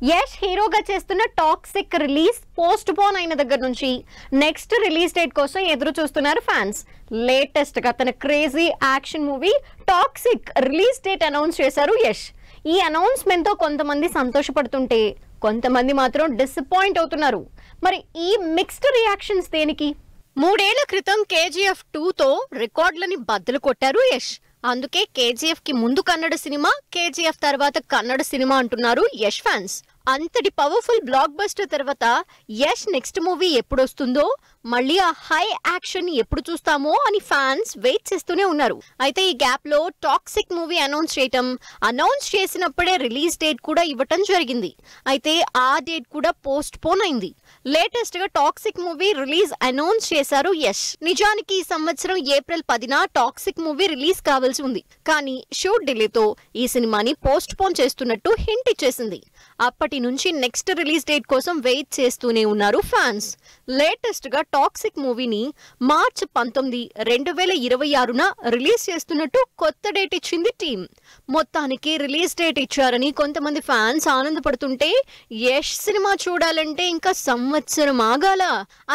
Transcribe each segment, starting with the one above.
యష్ హీరోగా చేస్తున్న toxic release post phone అయిన దగ్గర నుంచి నెక్స్ట్ రిలీజ్ డేట్ కోసం ఎదురు చూస్తున్నారు ఫ్యాన్స్. లేటెస్ట్ గా తన crazy action movie toxic release date announce చేశారు యష్. ఈ అనౌన్స్మెంట్ తో కొంతమంది సంతోషపడుతుంటే కొంతమంది మాత్రం డిసప్పాయింట్ అవుతున్నారు. మరి ఈ మిక్స్డ్ రియాక్షన్స్ దేనికి? 3 ఏళ్ల క్రితం KGF 2తో రికార్డులని బద్దలు కొట్టారు యష్. అందుకే KGF కి ముందు కన్నడ సినిమా, KGF తర్వాత కన్నడ సినిమా అంటున్నారు యష్ ఫ్యాన్స్. అంతటి పవర్ఫుల్ బ్లాక్ బస్టర్ తర్వాత యష్ నెక్స్ట్ మూవీ ఎప్పుడు వస్తుందో, మళ్ళీ ఆ హై యాక్షన్ ఎప్పుడు చూస్తామో అని ఫ్యాన్స్ వెయిట్ చేస్తూనే ఉన్నారు. అయితే ఈ గ్యాప్ లో టాక్సిక్ మూవీ అనౌన్స్ చేసినప్పుడే రిలీజ్ డేట్ కూడా ఇవ్వటం జరిగింది. అయితే ఆ డేట్ కూడా పోస్ట్ పోన్ అయింది. లేటెస్ట్ గా టాక్సిక్ మూవీ రిలీజ్ అనౌన్స్ చేశారు యష్. నిజానికి ఈ సంవత్సరం ఏప్రిల్ 10న టాక్సిక్ మూవీ రిలీజ్ కావాల్సి ఉంది. కానీ షూట్ డిలేతో ఈ సినిమాని పోస్ట్ పోన్ చేస్తున్నట్టు హింట్ ఇచ్చేసింది. అప్పటి నుంచి నెక్స్ట్ రిలీజ్ డేట్ కోసం వెయిట్ చేస్తూనే ఉన్నారు ఫ్యాన్స్. లేటెస్ట్ గా టాక్సిక్ మూవీని మార్చి 19, 2026న రిలీజ్ చేస్తున్నట్టు కొత్త డేట్ ఇచ్చింది టీం. మొత్తానికి రిలీజ్ డేట్ ఇచ్చారని కొంతమంది ఫ్యాన్స్ ఆనందపడుతుంటే, యష్ సినిమా చూడాలంటే ఇంకా సంవత్సరం ఆగాల,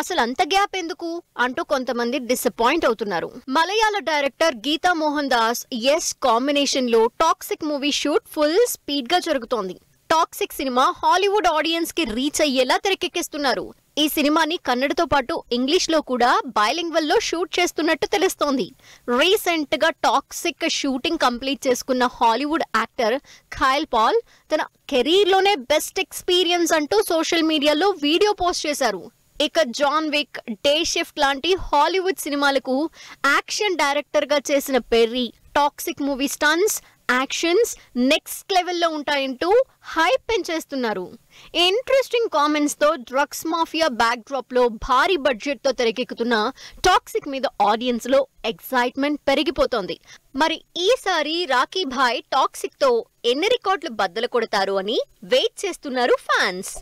అసలు అంత గ్యాప్ ఎందుకు అంటూ కొంతమంది డిసప్పాయింట్ అవుతున్నారు. మలయాళ డైరెక్టర్ గీతా మోహన్ దాస్ యష్ కాంబినేషన్ లో toxic movie shoot full speed గా జరుగుతోంది. టాక్సిక్ సినిమా హాలీవుడ్ ఆడియన్స్ కి రీచ్ అయ్యేలా తెరకెక్కిస్తున్నారు. ఈ సినిమాని కన్నడతో పాటు ఇంగ్లీష్ లో కూడా బైలింగ్వల్ లో షూట్ చేస్తున్నట్టు తెలుస్తోంది. రీసెంట్ గా టాక్సిక్ షూటింగ్ కంప్లీట్ చేసుకున్న హాలీవుడ్ యాక్టర్ ఖైల్ పాల్ తన కెరీర్ లోనే బెస్ట్ ఎక్స్పీరియన్స్ అంటూ సోషల్ మీడియాలో వీడియో పోస్ట్ చేశారు. ఇక జాన్ విక్, డే షిఫ్ట్ లాంటి హాలీవుడ్ సినిమాలకు యాక్షన్ డైరెక్టర్ గా చేసిన Perry toxic movie stunts, actions next లెవెల్లో ఉంటాయంటూ హైప్ పెంచేస్తున్నారు. ఇంట్రెస్టింగ్ కామెంట్స్ తో డ్రగ్స్ మాఫియా బ్యాక్ డ్రాప్ లో భారీ బడ్జెట్ తో తెరకెక్కుతున్న టాక్సిక్ మీద ఆడియన్స్ లో ఎక్సైట్మెంట్ పెరిగిపోతోంది. మరి ఈసారి రాకీ భాయ్ టాక్సిక్ తో ఎన్ని రికార్డులు బద్దలు కొడతారు అని వెయిట్ చేస్తున్నారు ఫ్యాన్స్.